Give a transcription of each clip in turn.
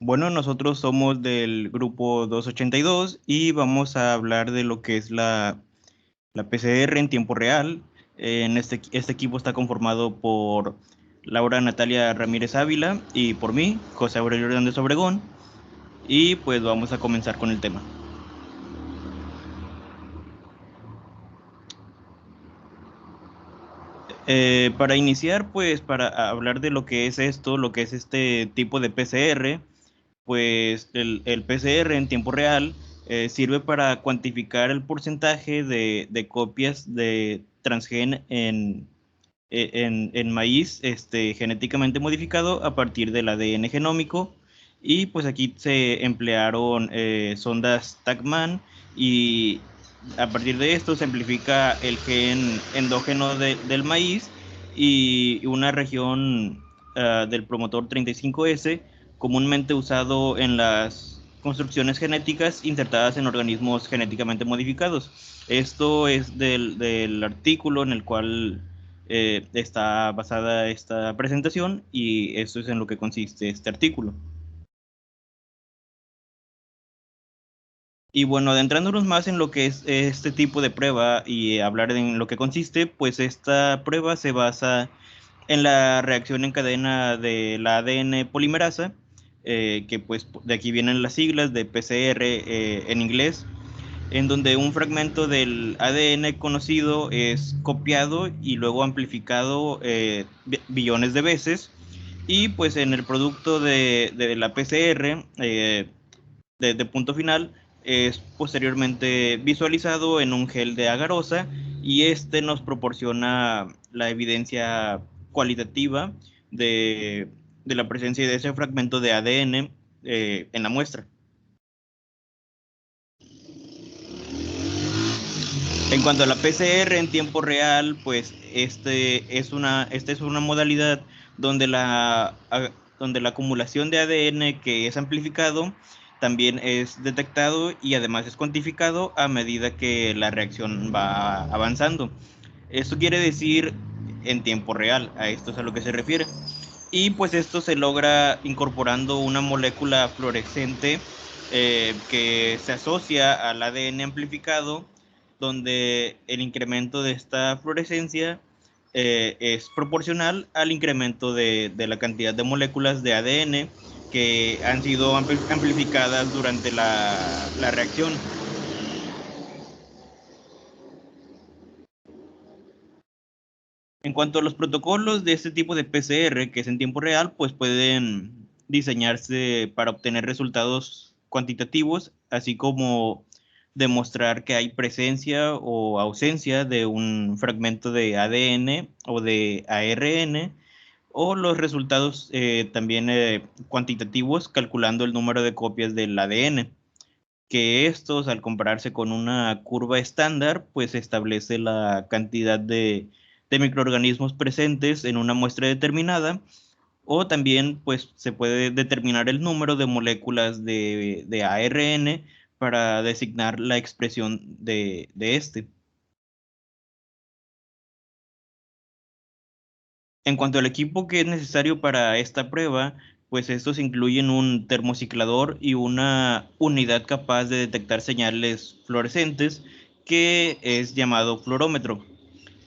Bueno, nosotros somos del grupo 282 y vamos a hablar de lo que es la PCR en tiempo real. Este equipo está conformado por Laura Natalia Ramírez Ávila y por mí, José Aurelio Hernández Obregón. Y pues vamos a comenzar con el tema. Para iniciar, pues para hablar de lo que es esto, lo que es este tipo de PCR, pues el PCR en tiempo real sirve para cuantificar el porcentaje de copias de transgen en maíz genéticamente modificado a partir del ADN genómico. Y pues aquí se emplearon sondas TACMAN y a partir de esto se amplifica el gen endógeno del maíz y una región del promotor 35S comúnmente usado en las construcciones genéticas insertadas en organismos genéticamente modificados. Esto es del artículo en el cual está basada esta presentación y eso es en lo que consiste este artículo. Y bueno, adentrándonos más en lo que es este tipo de prueba y hablar en lo que consiste, pues esta prueba se basa en la reacción en cadena de la ADN polimerasa, que pues de aquí vienen las siglas de PCR en inglés, en donde un fragmento del ADN conocido es copiado y luego amplificado billones de veces. Y pues en el producto de la PCR, de punto final, es posteriormente visualizado en un gel de agarosa y este nos proporciona la evidencia cualitativa de la presencia de ese fragmento de ADN en la muestra. En cuanto a la PCR en tiempo real, pues esta es una modalidad donde donde la acumulación de ADN que es amplificado también es detectado y además es cuantificado a medida que la reacción va avanzando. Esto quiere decir en tiempo real, a esto es a lo que se refiere. Y pues esto se logra incorporando una molécula fluorescente que se asocia al ADN amplificado, donde el incremento de esta fluorescencia es proporcional al incremento de la cantidad de moléculas de ADN que han sido amplificadas durante la reacción. En cuanto a los protocolos de este tipo de PCR, que es en tiempo real, pues pueden diseñarse para obtener resultados cuantitativos, así como demostrar que hay presencia o ausencia de un fragmento de ADN o de ARN, o los resultados también cuantitativos, calculando el número de copias del ADN, que estos, al compararse con una curva estándar, pues establece la cantidad de microorganismos presentes en una muestra determinada, o también pues se puede determinar el número de moléculas de ARN para designar la expresión de este. En cuanto al equipo que es necesario para esta prueba, pues estos incluyen un termociclador y una unidad capaz de detectar señales fluorescentes que es llamado fluorómetro.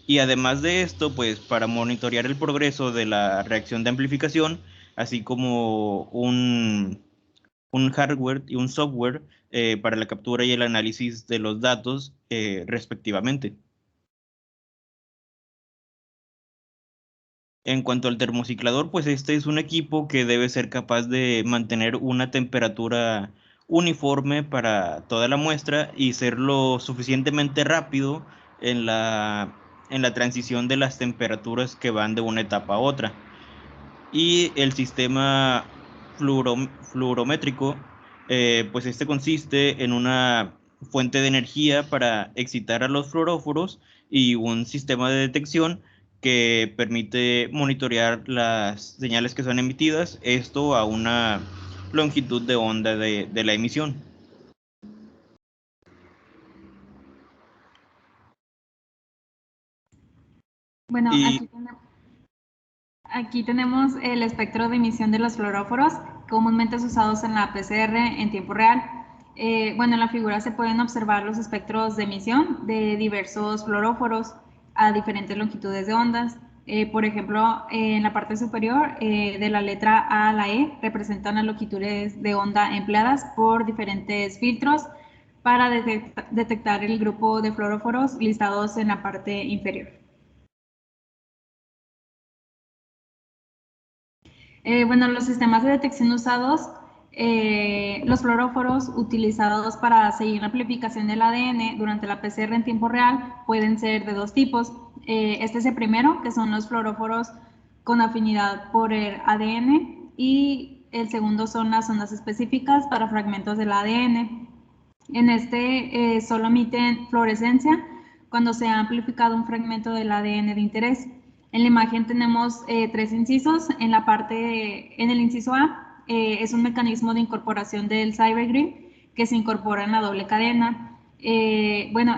Y además de esto, pues para monitorear el progreso de la reacción de amplificación, así como un hardware y un software para la captura y el análisis de los datos respectivamente. En cuanto al termociclador, pues este es un equipo que debe ser capaz de mantener una temperatura uniforme para toda la muestra y ser lo suficientemente rápido en en la transición de las temperaturas que van de una etapa a otra. Y el sistema fluorométrico, pues este consiste en una fuente de energía para excitar a los fluoróforos y un sistema de detección que permite monitorear las señales que son emitidas, esto a una longitud de onda de la emisión. Bueno, Y aquí tenemos el espectro de emisión de los fluoróforos. comúnmente usados en la PCR en tiempo real. Bueno, en la figura se pueden observar los espectros de emisión de diversos fluoróforos a diferentes longitudes de ondas. Por ejemplo, en la parte superior de la letra A a la E representan las longitudes de onda empleadas por diferentes filtros para detectar el grupo de fluoróforos listados en la parte inferior. Bueno, los sistemas de detección usados, los fluoróforos utilizados para seguir la amplificación del ADN durante la PCR en tiempo real pueden ser de dos tipos. Este es el primero, que son los fluoróforos con afinidad por el ADN, y el segundo son las ondas específicas para fragmentos del ADN. En este solo emiten fluorescencia cuando se ha amplificado un fragmento del ADN de interés. En la imagen tenemos tres incisos. En el inciso A es un mecanismo de incorporación del Cyber-Green que se incorpora en la doble cadena. Bueno,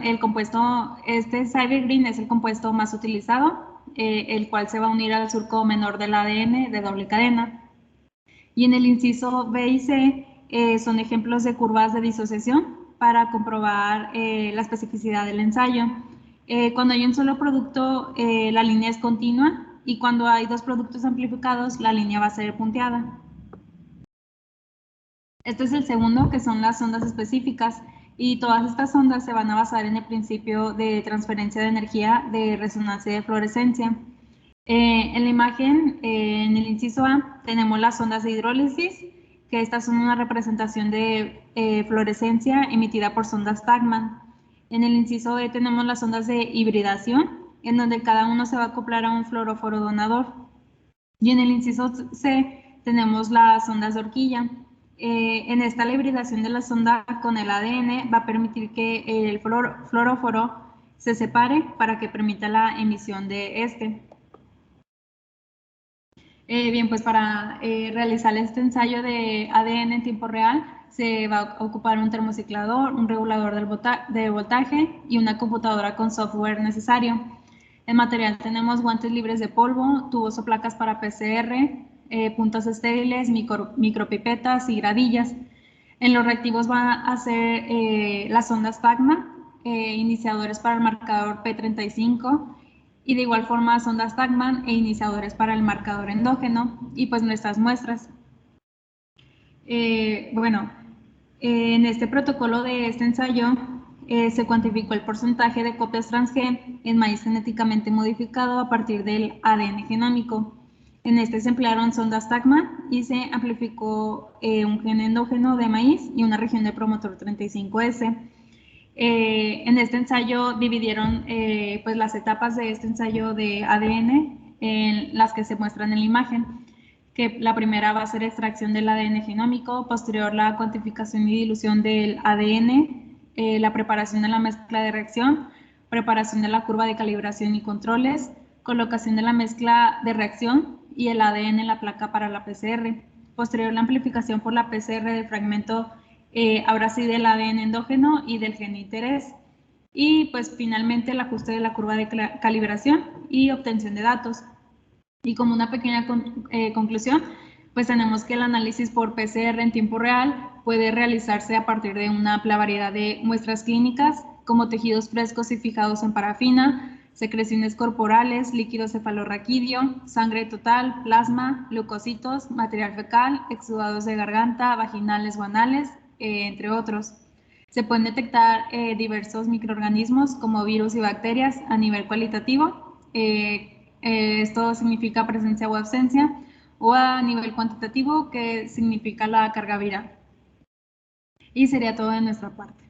este Cyber-Green es el compuesto más utilizado, el cual se va a unir al surco menor del ADN de doble cadena. Y en el inciso B y C son ejemplos de curvas de disociación para comprobar la especificidad del ensayo. Cuando hay un solo producto, la línea es continua, y cuando hay dos productos amplificados, la línea va a ser punteada. Este es el segundo, que son las ondas específicas, y todas estas ondas se van a basar en el principio de transferencia de energía de resonancia de fluorescencia. En la imagen, en el inciso A, tenemos las ondas de hidrólisis, que estas son una representación de fluorescencia emitida por sondas Tagman. En el inciso B tenemos las ondas de hibridación, en donde cada uno se va a acoplar a un fluoróforo donador. Y en el inciso C tenemos las ondas de horquilla. En esta, la hibridación de la sonda con el ADN va a permitir que el fluoróforo se separe para que permita la emisión de este. Bien, pues para realizar este ensayo de ADN en tiempo real se va a ocupar un termociclador, un regulador de voltaje y una computadora con software necesario. En material tenemos guantes libres de polvo, tubos o placas para PCR, puntos estériles, micropipetas y gradillas. En los reactivos va a ser las ondas Tagma, iniciadores para el marcador P35, y de igual forma sondas Tagman e iniciadores para el marcador endógeno, y pues nuestras muestras. Bueno, en este protocolo de este ensayo se cuantificó el porcentaje de copias transgen en maíz genéticamente modificado a partir del ADN genómico. En este se emplearon sondas Tagman y se amplificó un gen endógeno de maíz y una región de promotor 35S. En este ensayo dividieron pues las etapas de este ensayo de ADN en las que se muestran en la imagen, que la primera va a ser extracción del ADN genómico, posterior la cuantificación y dilución del ADN, la preparación de la mezcla de reacción, preparación de la curva de calibración y controles, colocación de la mezcla de reacción y el ADN en la placa para la PCR. Posterior la amplificación por la PCR del fragmento ahora sí del ADN endógeno y del gen de interés. Y pues finalmente el ajuste de la curva de calibración y obtención de datos. Y como una pequeña conclusión, pues tenemos que el análisis por PCR en tiempo real puede realizarse a partir de una amplia variedad de muestras clínicas, como tejidos frescos y fijados en parafina, secreciones corporales, líquido cefalorraquídeo, sangre total, plasma, leucocitos, material fecal, exudados de garganta, vaginales o anales, entre otros. Se pueden detectar diversos microorganismos como virus y bacterias a nivel cualitativo. Esto significa presencia o ausencia, o a nivel cuantitativo, que significa la carga viral. Y sería todo de nuestra parte.